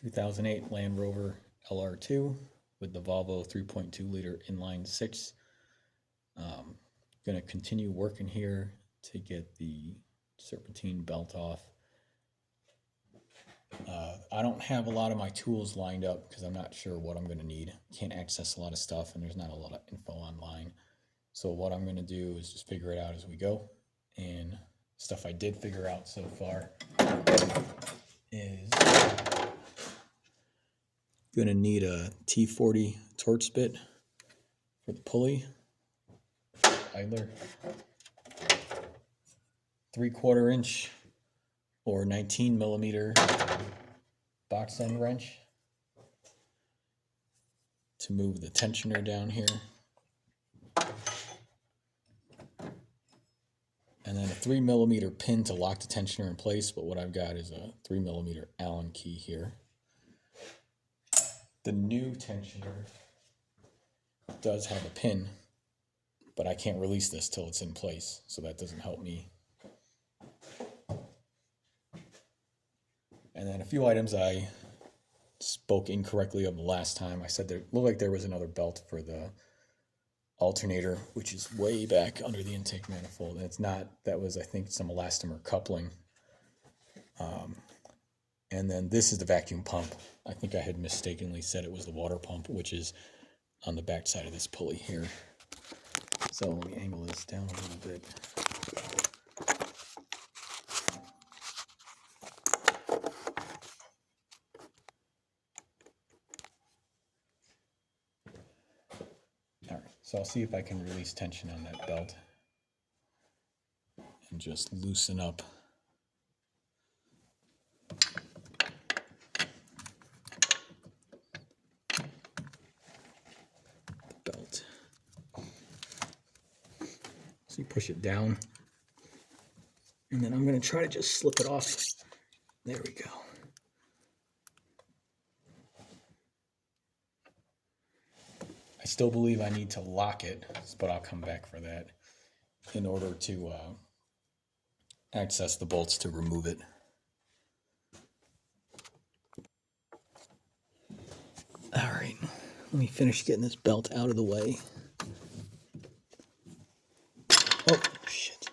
2008 Land Rover LR2 with the Volvo 3.2 liter inline six. Going to continue working here to get the serpentine belt off. I don't have a lot of my tools lined up because I'm not sure what I'm going to need. Can't access a lot of stuff and there's not a lot of info online. So what I'm going to do is just figure it out as we go. And stuff I did figure out so far is going to need a T40 torch bit for the pulley, idler, 3/4 inch or 19 millimeter box end wrench to move the tensioner down here, and then a 3 millimeter pin to lock the tensioner in place, but what I've got is a 3 millimeter Allen key here. The new tensioner does have a pin, but I can't release this till it's in place, so that doesn't help me. And then a few items I spoke incorrectly of the last time. I said there looked like there was another belt for the alternator, which is way back under the intake manifold. And it's not. That was, I think, some elastomer coupling. And then this is the vacuum pump. I think I had mistakenly said it was the water pump, which is on the back side of this pulley here. So let me angle this down a little bit. All right, so I'll see if I can release tension on that belt and just loosen up the belt. So you push it down, and then I'm going to try to just slip it off. There we go. I still believe I need to lock it, but I'll come back for that in order to access the bolts to remove it. All right, let me finish getting this belt out of the way. Oh, shit.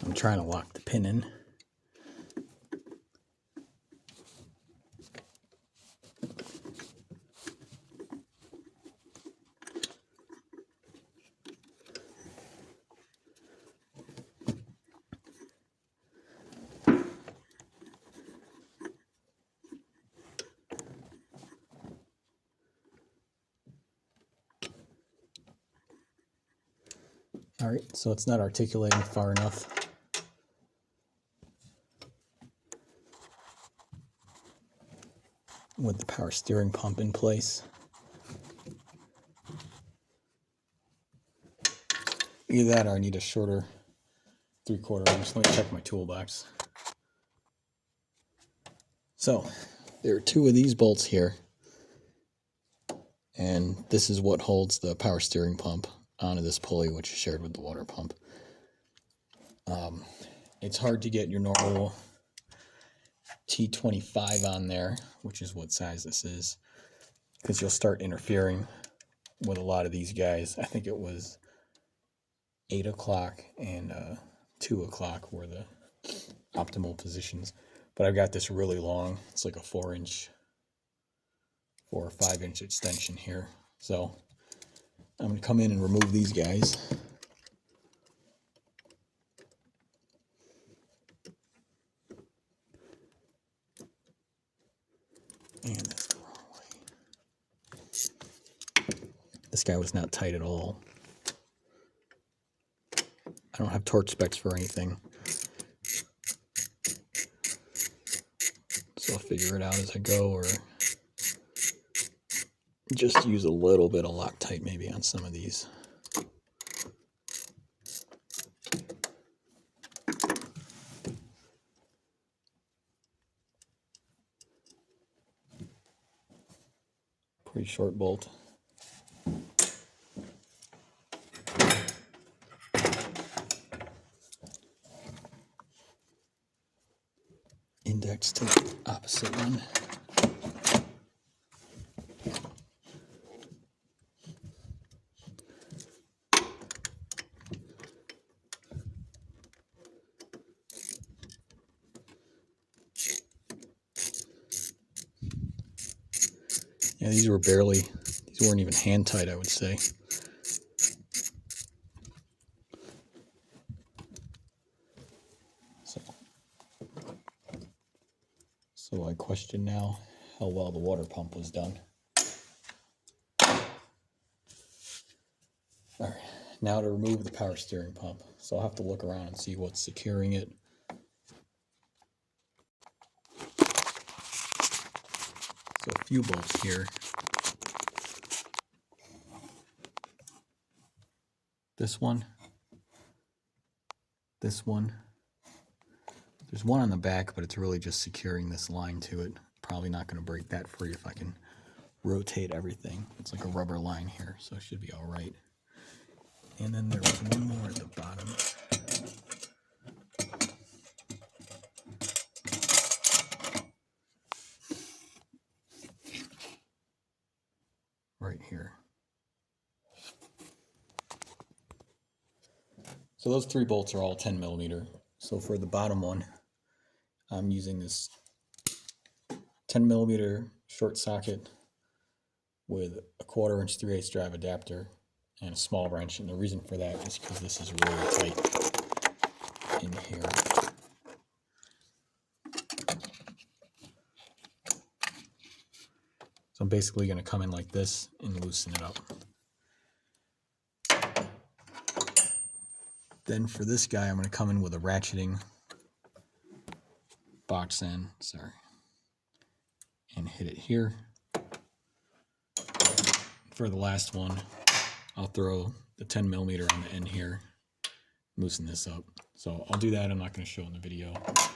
I'm trying to lock the pin in. All right, so it's not articulating far enough. With the power steering pump in place. Either that or I need a shorter 3/4 inch. Let me check my toolbox. So there are two of these bolts here, and this is what holds the power steering pump onto this pulley, which is shared with the water pump. It's hard to get your normal T25 on there, which is what size this is, because you'll start interfering with a lot of these guys. I think it was 8 o'clock and 2 o'clock were the optimal positions. But I've got this really long. It's like a 4 or 5 inch extension here. So I'm going to come in and remove these guys. And that's the wrong way. This guy was not tight at all. I don't have torque specs for anything, so I'll figure it out as I go, or just use a little bit of Loctite maybe on some of these. Pretty short bolt. Index to the opposite one. Yeah, these weren't even hand tight, I would say. So I question now how well the water pump was done. All right, now to remove the power steering pump. So I'll have to look around and see what's securing it. So a few bolts here. This one. This one. There's one on the back, but it's really just securing this line to it. Probably not going to break that free if I can rotate everything. It's like a rubber line here, so it should be all right. And then there was one more at the bottom. Right here. So those 3 bolts are all 10 millimeter. So for the bottom one, I'm using this 10 millimeter short socket with a 1/4 inch 3/8 drive adapter and a small wrench. And the reason for that is because this is really tight in here. So I'm basically going to come in like this and loosen it up. Then for this guy, I'm going to come in with a ratcheting box end, and hit it here. For the last one, I'll throw the 10 millimeter on the end here, loosen this up. So I'll do that. I'm not going to show in the video, but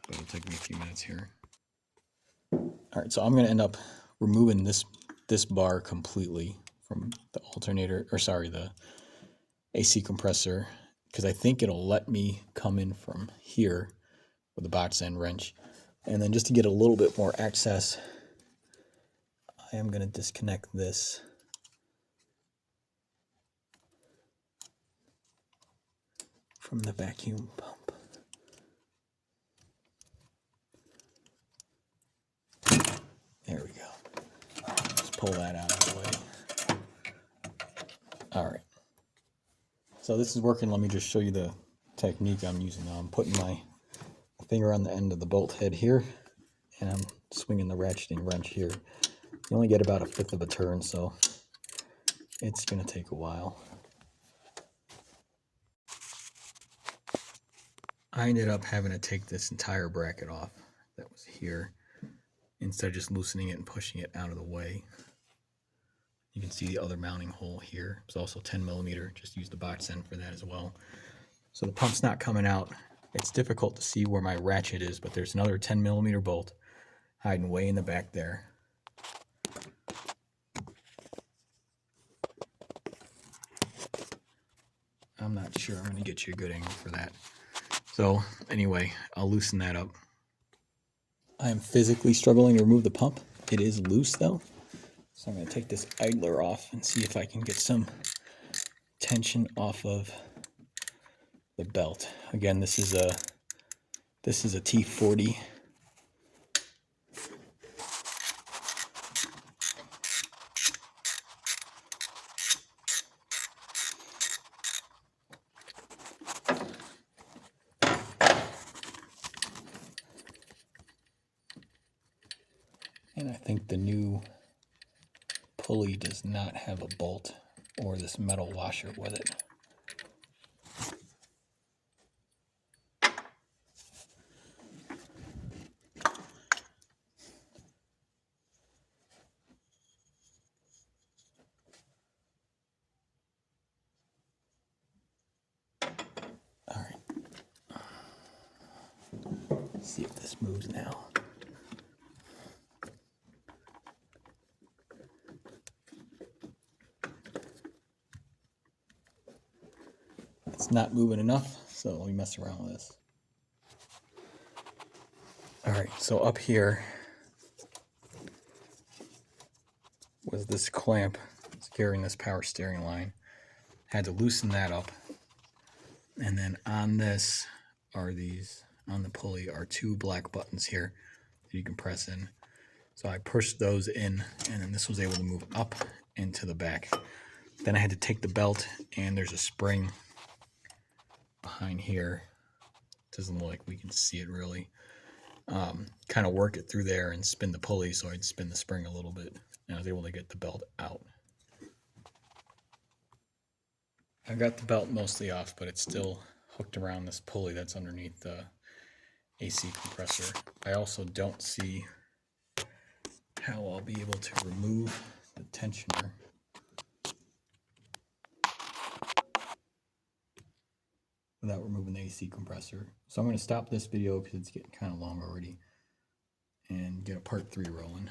it'll take me a few minutes here. All right, so I'm going to end up removing this bar completely from the alternator, or sorry, the AC compressor, because I think it'll let me come in from here with a box end wrench. And then just to get a little bit more access, I am going to disconnect this from the vacuum pump. There we go. Just pull that out of the way. All right. So this is working. Let me just show you the technique I'm using now. I'm putting my finger on the end of the bolt head here, and I'm swinging the ratcheting wrench here. You only get about 1/5 of a turn, so it's going to take a while. I ended up having to take this entire bracket off that was here, instead of just loosening it and pushing it out of the way. You can see the other mounting hole here. It's also 10 millimeter. Just use the box end for that as well. So the pump's not coming out. It's difficult to see where my ratchet is, but there's another 10 millimeter bolt hiding way in the back there. I'm not sure. I'm going to get you a good angle for that. So anyway, I'll loosen that up. I am physically struggling to remove the pump. It is loose though. So I'm going to take this idler off and see if I can get some tension off of the belt. Again, this is a T40. And I think the new pulley does not have a bolt or this metal washer with it. All right. Let's see if this moves now. It's not moving enough, so let me mess around with this. All right, so up here was this clamp securing this power steering line. Had to loosen that up. And then on this are these, on the pulley are two black buttons here that you can press in. So I pushed those in, and then this was able to move up into the back. Then I had to take the belt, and there's a spring behind here. Doesn't look like we can see it really. Kind of work it through there and spin the pulley, so I'd spin the spring a little bit, and I was able to get the belt out. I got the belt mostly off, but it's still hooked around this pulley that's underneath the AC compressor. I also don't see how I'll be able to remove the tensioner without removing the AC compressor. So I'm going to stop this video because it's getting kind of long already and get a part 3 rolling.